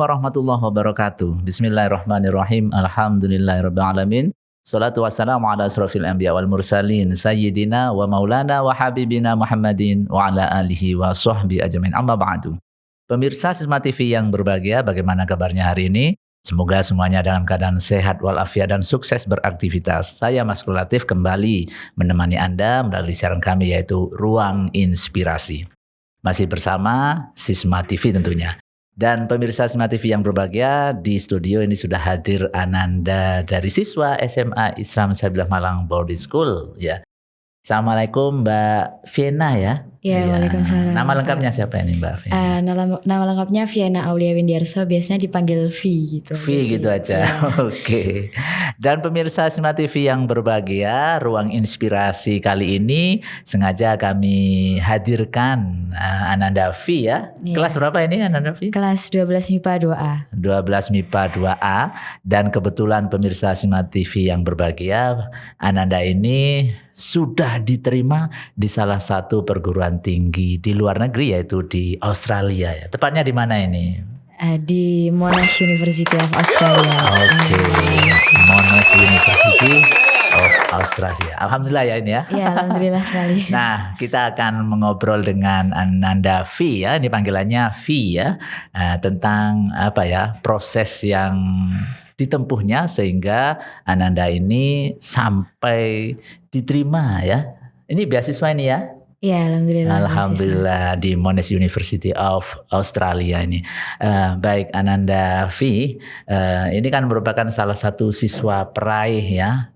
Warahmatullahi wabarakatuh. Bismillahirrahmanirrahim. Alhamdulillahirabbil alamin. Shalatu wassalamu ala asrofil anbiya wal mursalin sayyidina wa maulana wa habibina Muhammadin wa ala alihi wa sahbihi ajmain. Amma ba'du. Pemirsa Sisma TV yang berbahagia, bagaimana kabarnya hari ini? Semoga semuanya dalam keadaan sehat walafiat dan sukses beraktivitas. Saya Mas Latif kembali menemani Anda melalui siaran kami yaitu Ruang Inspirasi. Masih bersama Sisma TV tentunya. Dan pemirsa Sisma TV yang berbahagia, di studio ini sudah hadir Ananda dari siswa SMA Islam Sabilah Malang Boarding School ya. Assalamualaikum Mbak Viena ya. Ya, waalaikumsalam. Nama lengkapnya siapa ini Mbak Viena? Nama lengkapnya Viena Aulia Windiarso, biasanya dipanggil V gitu. V gitu aja. Ya. Oke. Dan pemirsa Sisma TV yang berbahagia, Ruang Inspirasi kali ini sengaja kami hadirkan Ananda V ya. Kelas berapa ini Ananda V? Kelas 12 MIPA 2A. 12 MIPA 2A. Dan kebetulan pemirsa Sisma TV yang berbahagia, Ananda ini sudah diterima di salah satu perguruan tinggi di luar negeri yaitu di Australia ya. Tepatnya di mana ini? Di Monash University of Australia. Oke. Monash University of Australia. Alhamdulillah ya ini ya. Ya, alhamdulillah sekali. Nah, kita akan mengobrol dengan Ananda V ya. Ini panggilannya V ya. Tentang apa ya? Proses yang ditempuhnya sehingga Ananda ini sampai diterima ya. Ini beasiswa ini ya? Ya, alhamdulillah. Alhamdulillah beasiswa. Di Monash University of Australia ini. Baik Ananda V, ini kan merupakan salah satu siswa peraih ya.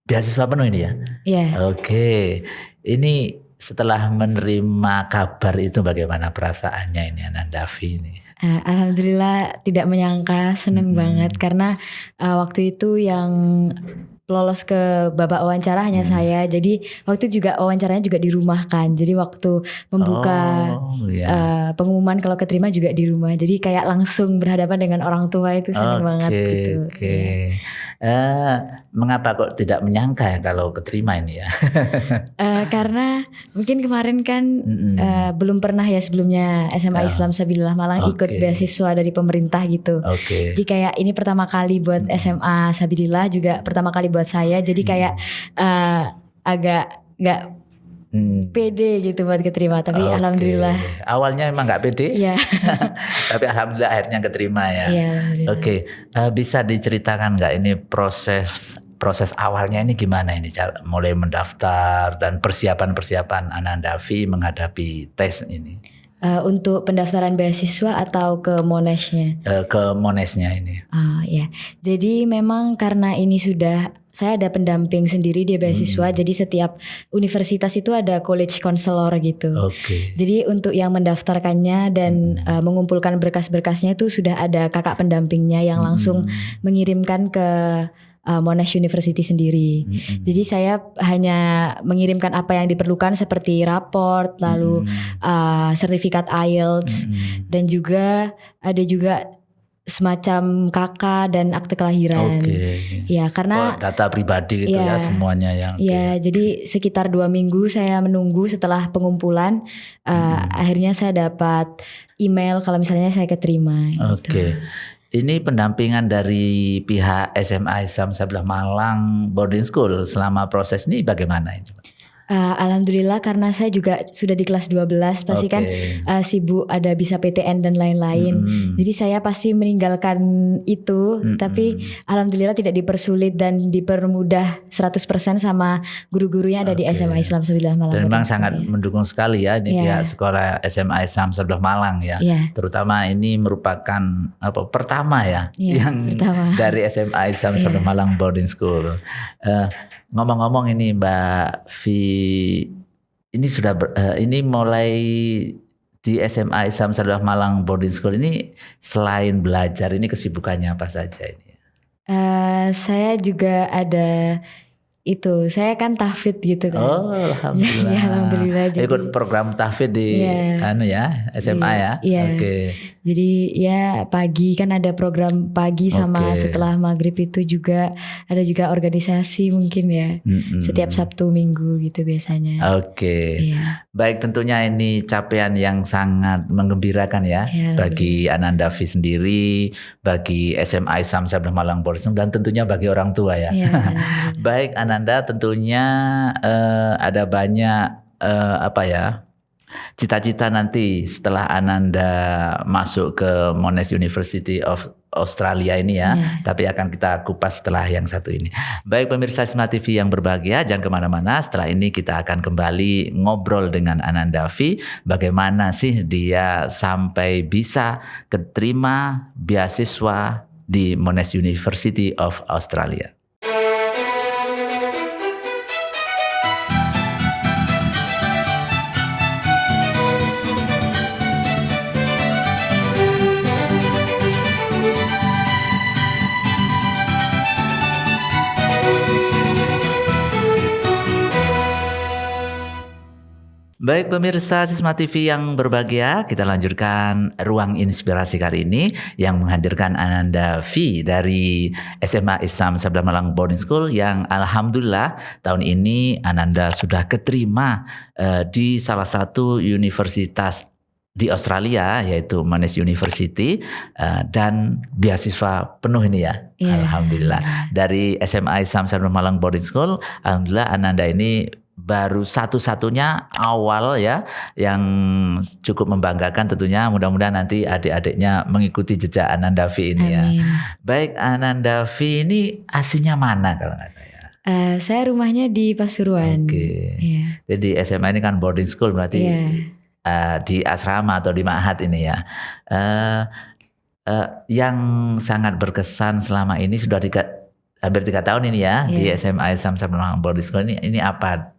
Beasiswa penuh ini ya? Iya. Oke. Ini setelah menerima kabar itu bagaimana perasaannya ini Ananda V ini? Alhamdulillah tidak menyangka, seneng banget karena waktu itu yang lolos ke babak wawancara hanya saya. Jadi waktu juga wawancaranya juga di rumah kan. Jadi waktu membuka pengumuman kalau keterima juga di rumah. Jadi kayak langsung berhadapan dengan orang tua itu seneng banget gitu. Oke. Mengapa kok tidak menyangka ya kalau keterima ini ya? Karena mungkin kemarin kan belum pernah ya sebelumnya SMA Islam Sabilah Malang ikut beasiswa dari pemerintah gitu. Jadi kayak ini pertama kali buat SMA Sabilillah, juga pertama kali buat saya. Jadi kayak agak gak pede gitu buat keterima. Tapi alhamdulillah. Awalnya emang gak pede? Iya. Tapi alhamdulillah akhirnya keterima ya. Iya, alhamdulillah. Oke. Bisa diceritakan gak ini proses awalnya ini gimana ini, cara mulai mendaftar dan persiapan Ananda V menghadapi tes ini? Untuk pendaftaran beasiswa atau ke Monashnya? Ke Monashnya ini. Ya. Jadi memang karena ini saya ada pendamping sendiri di beasiswa. Jadi setiap universitas itu ada college counselor gitu. Jadi untuk yang mendaftarkannya dan mengumpulkan berkas-berkasnya itu sudah ada kakak pendampingnya yang langsung mengirimkan ke Monash University sendiri. Jadi saya hanya mengirimkan apa yang diperlukan seperti raport, lalu sertifikat IELTS, dan juga ada semacam KK dan akte kelahiran. Ya, karena data pribadi gitu ya semuanya yang. Ya, jadi sekitar 2 minggu saya menunggu setelah pengumpulan. Akhirnya saya dapat email kalau misalnya saya keterima. Gitu. Ini pendampingan dari pihak SMA Islam Sabilah Malang Boarding School selama proses ini bagaimana itu? Alhamdulillah karena saya juga sudah di kelas 12 pasti kan sibuk ada bisa PTN dan lain-lain. Jadi saya pasti meninggalkan itu, tapi alhamdulillah tidak dipersulit dan dipermudah 100% sama guru-gurunya ada di SMA Islam Sabilah Malang. Dan memang sangat mendukung sekali ya ini pihak sekolah SMA Islam Sabilah Malang ya. Terutama ini merupakan pertama yang dari SMA Islam Sabilah Malang Boarding School. Ngomong-ngomong ini Mbak V, ini sudah ini mulai di SMA Islam Sabilah Malang Boarding School ini selain belajar ini kesibukannya apa saja ini? Saya juga ada itu, saya kan tahfidz gitu kan. Oh, alhamdulillah. Ya, alhamdulillah. Jadi, ikut program tahfidz di SMA ya. Iya. Oke. Jadi ya pagi kan ada program pagi sama setelah maghrib itu juga ada juga organisasi mungkin ya. Setiap Sabtu Minggu gitu biasanya. Oke. Iya. Baik, tentunya ini capaian yang sangat menggembirakan ya bagi Ananda V sendiri, bagi SMA Islam Sabda Malang Boarding School, dan tentunya bagi orang tua ya. Baik Ananda, tentunya ada banyak cita-cita nanti setelah Ananda masuk ke Monash University of Australia ini ya. Tapi akan kita kupas setelah yang satu ini. Baik pemirsa Isma TV yang berbahagia, jangan kemana-mana. Setelah ini kita akan kembali ngobrol dengan Ananda V. Bagaimana sih dia sampai bisa keterima beasiswa di Monash University of Australia. Baik pemirsa Sisma TV yang berbahagia, kita lanjutkan ruang inspirasi kali ini yang menghadirkan Ananda V dari SMA Islam Sabda Malang Boarding School yang alhamdulillah tahun ini Ananda sudah keterima di salah satu universitas di Australia yaitu Monash University dan beasiswa penuh ini ya. Alhamdulillah. Dari SMA Islam Sabda Malang Boarding School, alhamdulillah Ananda ini baru satu-satunya awal ya yang cukup membanggakan tentunya. Mudah-mudahan nanti adik-adiknya mengikuti jejak Ananda V ini. Amin. Ya. Baik, Ananda V ini aslinya mana kalau nggak saya? Saya rumahnya di Pasuruan. Oke. Jadi SMA ini kan boarding school berarti di asrama atau di ma'had ini ya. Yang sangat berkesan selama ini sudah hampir 3 tahun ini ya di SMA Islam Sabda Malang Boarding School ini apa?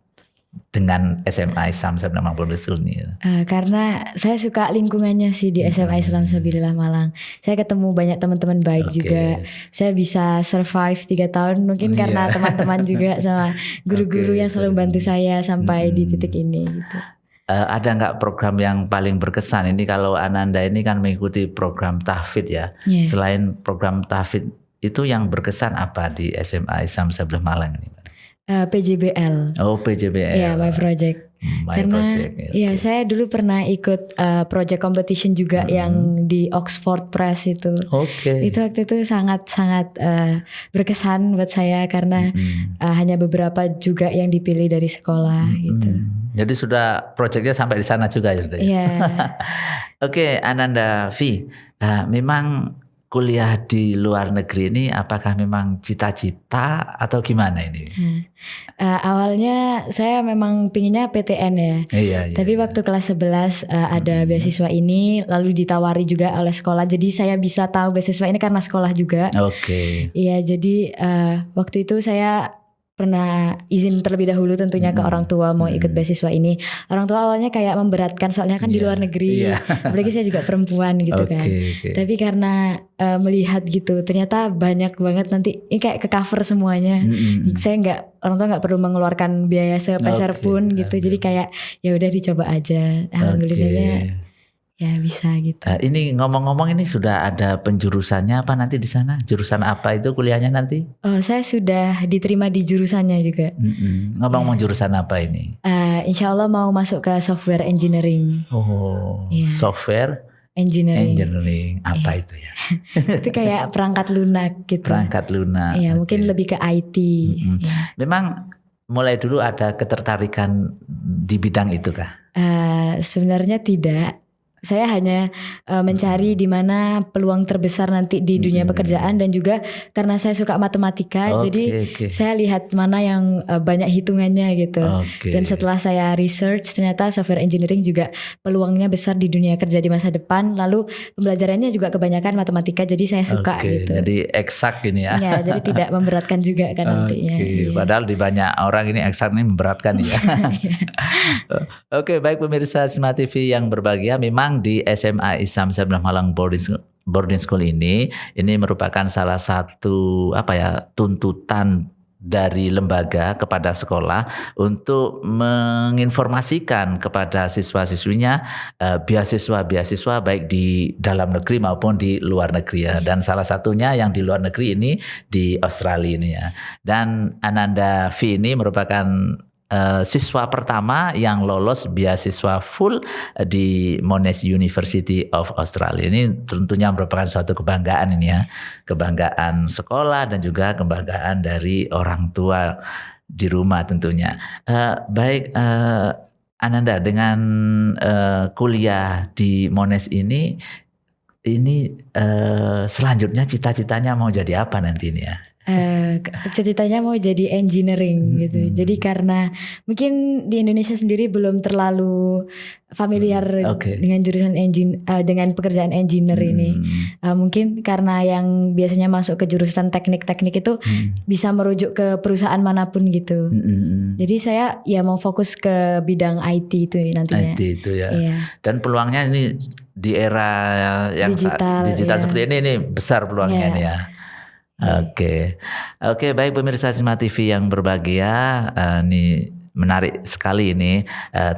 Dengan SMA Islam Sabda Malang Boarding School ini? Karena saya suka lingkungannya sih di SMA Islam Sabilillah Malang. Saya ketemu banyak teman-teman baik juga. Saya bisa survive 3 tahun mungkin karena teman-teman juga sama guru-guru yang selalu bantu saya sampai di titik ini gitu. Ada nggak program yang paling berkesan? Ini kalau Ananda ini kan mengikuti program tahfidz ya. Selain program tahfidz itu yang berkesan apa di SMA Islam Sabda Malang ini? PJBL. Oh, PJBL. Ya, My Project. Karena saya dulu pernah ikut project competition juga yang di Oxford Press itu. Itu waktu itu sangat-sangat berkesan buat saya karena hanya beberapa juga yang dipilih dari sekolah gitu. Jadi sudah projectnya sampai di sana juga ya? Oke, Ananda V, memang kuliah di luar negeri ini apakah memang cita-cita atau gimana ini? Awalnya saya memang pinginnya PTN ya. Tapi waktu kelas 11 ada beasiswa ini lalu ditawari juga oleh sekolah. Jadi saya bisa tahu beasiswa ini karena sekolah juga. Iya, jadi waktu itu saya pernah izin terlebih dahulu tentunya ke orang tua mau ikut beasiswa ini. Orang tua awalnya kayak memberatkan soalnya kan di luar negeri. Apalagi saya juga perempuan gitu kan. Tapi karena melihat gitu ternyata banyak banget nanti ini kayak ke cover semuanya. Saya orang tua nggak perlu mengeluarkan biaya sepeser pun gitu. Jadi kayak ya udah dicoba aja. Alhamdulillahnya ya bisa gitu. Ini ngomong-ngomong ini sudah ada penjurusannya apa nanti di sana? Jurusan apa itu kuliahnya nanti? Oh, saya sudah diterima di jurusannya juga. Ngomong-ngomong jurusan apa ini? Insya Allah mau masuk ke software engineering. Software engineering. Apa itu ya? Itu kayak perangkat lunak gitu. Perangkat lunak. Iya, mungkin lebih ke IT. Memang mulai dulu ada ketertarikan di bidang itu kah? Sebenarnya tidak. Saya hanya mencari di mana peluang terbesar nanti di dunia pekerjaan dan juga karena saya suka matematika, jadi saya lihat mana yang banyak hitungannya gitu. Dan setelah saya research ternyata software engineering juga peluangnya besar di dunia kerja di masa depan. Lalu pembelajarannya juga kebanyakan matematika, jadi saya suka gitu. Jadi eksak ini ya. Ya, jadi tidak memberatkan juga kan nantinya. Padahal di banyak orang ini eksak ini memberatkan ya. Baik pemirsa Sisma TV yang berbahagia, memang memang di SMA Islam 17 Malang boarding school ini merupakan salah satu tuntutan dari lembaga kepada sekolah untuk menginformasikan kepada siswa-siswinya beasiswa baik di dalam negeri maupun di luar negeri ya. Dan salah satunya yang di luar negeri ini di Australia ini ya. Dan Ananda V ini merupakan siswa pertama yang lolos beasiswa full di Monash University of Australia. Ini tentunya merupakan suatu kebanggaan ini ya. Kebanggaan sekolah dan juga kebanggaan dari orang tua di rumah tentunya. Baik Ananda, dengan kuliah di Monash ini selanjutnya cita-citanya mau jadi apa nanti ini ya? Ceritanya mau jadi engineering gitu. Jadi karena mungkin di Indonesia sendiri belum terlalu familiar dengan jurusan dengan pekerjaan engineer ini. Mungkin karena yang biasanya masuk ke jurusan teknik-teknik itu bisa merujuk ke perusahaan manapun gitu. Jadi saya ya mau fokus ke bidang IT itu nantinya. IT itu ya. Iya. Dan peluangnya ini di era yang digital iya. Seperti ini besar peluangnya ini ya. Oke, baik pemirsa Sisma TV yang berbahagia, ini menarik sekali ini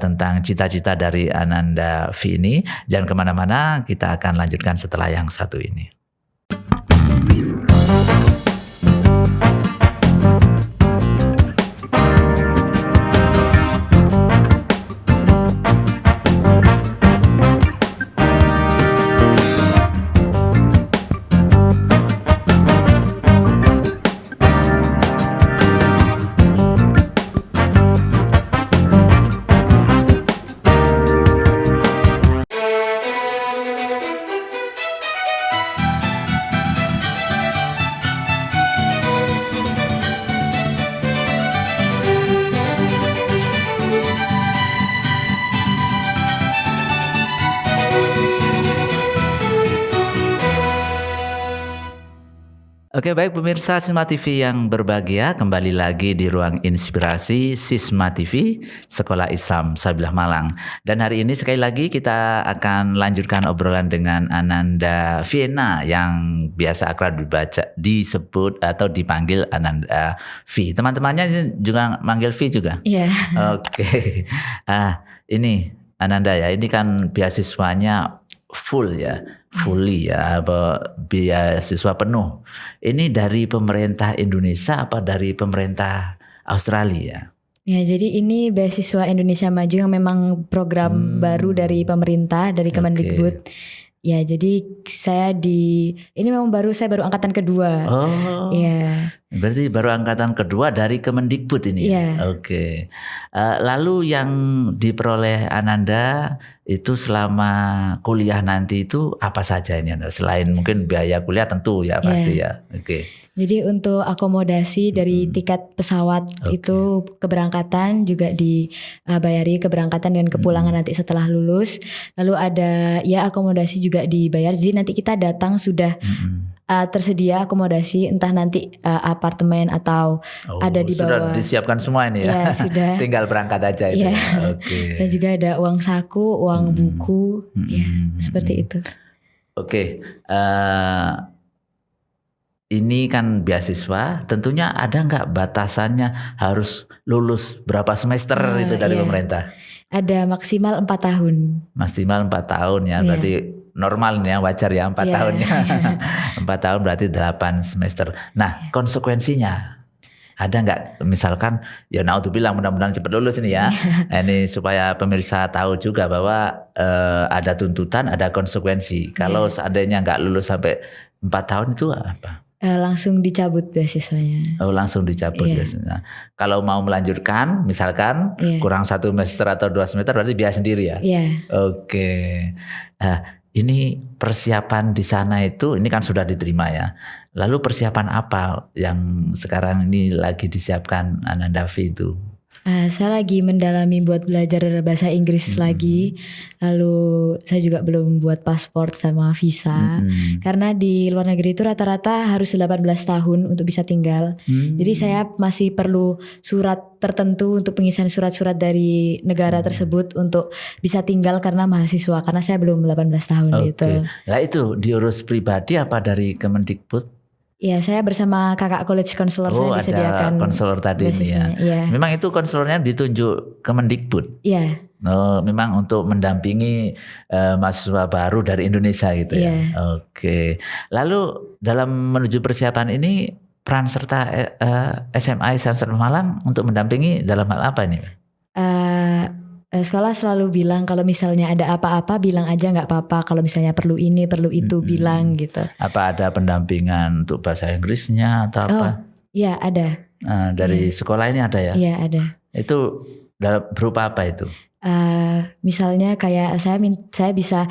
tentang cita-cita dari Ananda V ini. Jangan kemana-mana, kita akan lanjutkan setelah yang satu ini. Oke, baik pemirsa Sisma TV yang berbahagia, kembali lagi di ruang inspirasi Sisma TV Sekolah Islam 17 Malang. Dan hari ini sekali lagi kita akan lanjutkan obrolan dengan Ananda Viena yang biasa akrab disebut atau dipanggil Ananda V. Teman-temannya juga manggil V juga? Iya. Oke. Ini Ananda ya, ini kan beasiswanya full ya, fully ya, beasiswa penuh. Ini dari pemerintah Indonesia apa dari pemerintah Australia? Ya, jadi ini beasiswa Indonesia Maju yang memang program baru dari pemerintah, dari Kemendikbud. Ya, jadi ini memang saya baru angkatan kedua. Oh. Ya. Berarti baru angkatan kedua dari Kemendikbud ini. Ya. Oke. Lalu yang diperoleh Ananda itu selama kuliah nanti itu apa saja ini Anda? Selain mungkin biaya kuliah tentu ya pasti ya. Oke. Jadi untuk akomodasi dari tiket pesawat itu keberangkatan juga dibayari keberangkatan dan kepulangan nanti setelah lulus. Lalu ada ya akomodasi juga dibayar. Jadi nanti kita datang sudah tersedia akomodasi, entah nanti apartemen atau ada di bawah. Sudah disiapkan semua ini ya. Sudah. Tinggal berangkat aja itu. Ya. Dan juga ada uang saku, uang buku, ya seperti itu. Oke. Ini kan beasiswa, tentunya ada nggak batasannya harus lulus berapa semester itu dari pemerintah? Ada maksimal 4 tahun. Maksimal 4 tahun ya, berarti normal ya, wajar ya 4 tahunnya. 4 tahun berarti 8 semester. Nah, konsekuensinya ada nggak? Misalkan ya naudzubillah, mudah-mudahan cepat lulus ini ya. Ini supaya pemirsa tahu juga bahwa ada tuntutan, ada konsekuensi. Kalau seandainya nggak lulus sampai 4 tahun itu apa? Langsung dicabut beasiswanya. Langsung dicabut biasanya. Kalau mau melanjutkan, misalkan kurang 1 semester atau 2 semester, berarti biaya sendiri ya. Oke. Ini persiapan di sana itu, ini kan sudah diterima ya. Lalu persiapan apa yang sekarang ini lagi disiapkan Ananda V itu? Saya lagi mendalami buat belajar bahasa Inggris lagi. Lalu saya juga belum buat paspor sama visa. Karena di luar negeri itu rata-rata harus 18 tahun untuk bisa tinggal. Jadi saya masih perlu surat tertentu untuk pengisian surat-surat dari negara tersebut untuk bisa tinggal karena mahasiswa. Karena saya belum 18 tahun gitu. Nah itu diurus pribadi apa dari Kemendikbud? Ya, saya bersama kakak college counselor saya disediakan. Ada konselor tadi ini ya. Ya. Memang itu konselornya ditunjuk Kemendikbud. Iya. Memang untuk mendampingi mahasiswa baru dari Indonesia gitu ya. Oke. Lalu dalam menuju persiapan ini peran serta SMA Islam Malang untuk mendampingi dalam hal apa nih? Sekolah selalu bilang kalau misalnya ada apa-apa bilang aja nggak apa-apa, kalau misalnya perlu ini perlu itu bilang gitu. Apa ada pendampingan untuk bahasa Inggrisnya atau apa? Iya ada. Dari sekolah ini ada ya? Iya ada. Itu berupa apa itu? Misalnya kayak saya bisa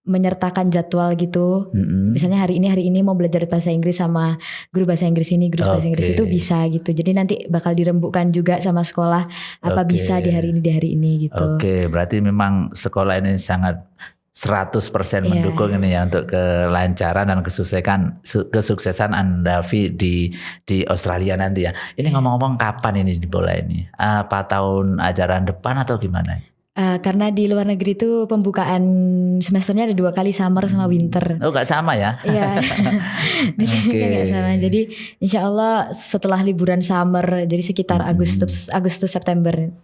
menyertakan jadwal gitu. Misalnya hari ini mau belajar bahasa Inggris sama guru bahasa Inggris ini, guru bahasa Inggris itu bisa gitu. Jadi nanti bakal dirembukkan juga sama sekolah apa bisa di hari ini gitu. Berarti memang sekolah ini sangat 100% mendukung ini ya untuk kelancaran dan kesuksesan Andafi di Australia nanti ya. Ini ngomong-ngomong kapan ini dimulai ini? Apa tahun ajaran depan atau gimana? Karena di luar negeri itu pembukaan semesternya ada 2 kali, summer sama winter. Oh gak sama ya? Iya, di sini kan gak sama. Jadi insya Allah setelah liburan summer, jadi sekitar Agustus September.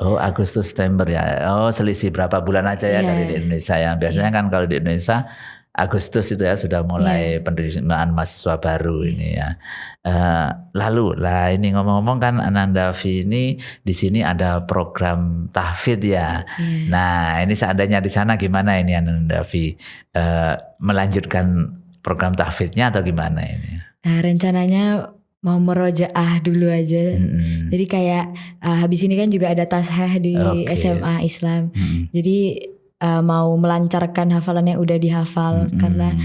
Oh Agustus September ya. Oh selisih berapa bulan aja ya dari di Indonesia ya. Biasanya kan kalau di Indonesia Agustus itu ya sudah mulai penerimaan mahasiswa baru ini ya. Lalu ini ngomong-ngomong kan Anandafi ini di sini ada program tahfidz ya. Nah ini seandainya di sana gimana ini Anandafi melanjutkan program tahfidznya atau gimana ini? Rencananya mau merojaah dulu aja. Jadi kayak habis ini kan juga ada tasheh di SMA Islam. Jadi mau melancarkan hafalan yang udah dihafal karena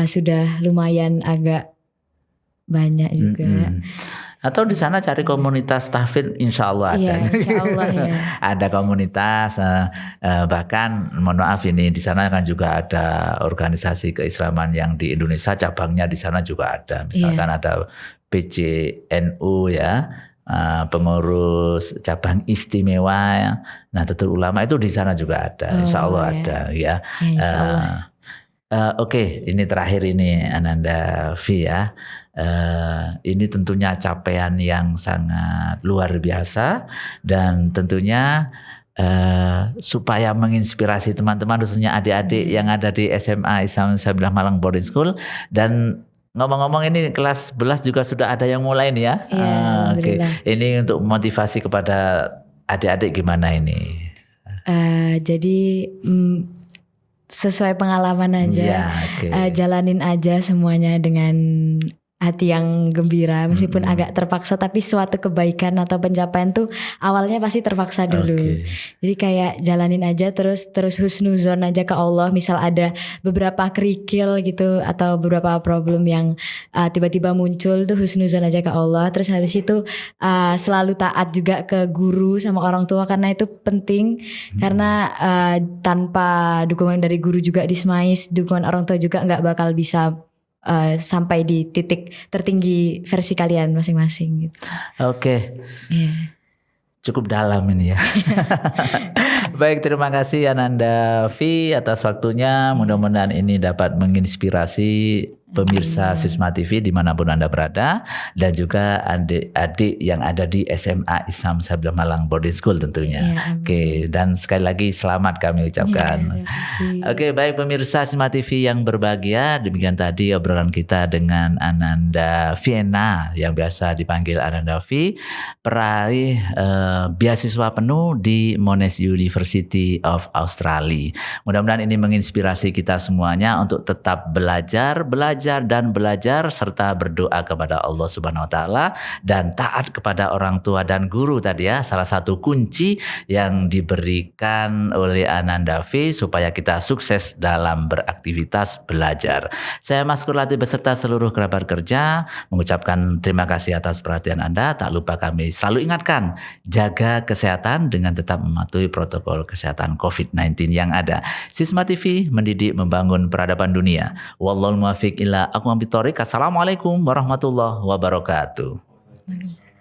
sudah lumayan agak banyak juga. Atau di sana cari komunitas tahfidz, insya Allah ada. Iya, insya Allah ya. Ada komunitas, bahkan mohon maaf ini di sana kan juga ada organisasi keislaman yang di Indonesia cabangnya di sana juga ada. Misalkan ada PCNU ya. Pengurus cabang istimewa Nahdlatul Ulama itu di sana juga ada, insya Allah ada ya. Oke, ini terakhir ini Anandafi ya. Ini tentunya capaian yang sangat luar biasa dan tentunya supaya menginspirasi teman-teman khususnya adik-adik yang ada di SMA Islam Malang Boarding School. Dan ngomong-ngomong ini kelas 11 juga sudah ada yang mulai nih ya. Oke. Ini untuk motivasi kepada adik-adik gimana ini? Jadi sesuai pengalaman aja. Jalanin aja semuanya dengan hati yang gembira meskipun agak terpaksa, tapi suatu kebaikan atau pencapaian tuh awalnya pasti terpaksa dulu. Jadi kayak jalanin aja terus husnuzon aja ke Allah. Misal ada beberapa kerikil gitu atau beberapa problem yang tiba-tiba muncul tuh husnuzon aja ke Allah. Terus habis itu selalu taat juga ke guru sama orang tua karena itu penting. Karena tanpa dukungan dari guru juga di SMAIS, dukungan orang tua juga nggak bakal bisa sampai di titik tertinggi versi kalian masing-masing gitu. Cukup dalam ini ya. Baik, terima kasih Anandafi atas waktunya. Mudah-mudahan ini dapat menginspirasi pemirsa Sisma TV dimanapun Anda berada, dan juga adik-adik yang ada di SMA Islam Malang Boarding School tentunya. Dan sekali lagi selamat kami ucapkan. Baik pemirsa Sisma TV yang berbahagia, demikian tadi obrolan kita dengan Ananda Viena yang biasa dipanggil Anandafi, peraih beasiswa penuh di Monash University of Australia. Mudah-mudahan ini menginspirasi kita semuanya untuk tetap belajar belajar serta berdoa kepada Allah Subhanahu wa taala dan taat kepada orang tua dan guru tadi ya, salah satu kunci yang diberikan oleh Ananda V supaya kita sukses dalam beraktivitas belajar. Saya Mas Kurlati beserta seluruh kerabat kerja mengucapkan terima kasih atas perhatian Anda. Tak lupa kami selalu ingatkan, jaga kesehatan dengan tetap mematuhi protokol kesehatan COVID-19 yang ada. Sisma TV mendidik membangun peradaban dunia. Wallahul muwaffiq ila aqwamit thoriq. Assalamualaikum warahmatullahi wabarakatuh.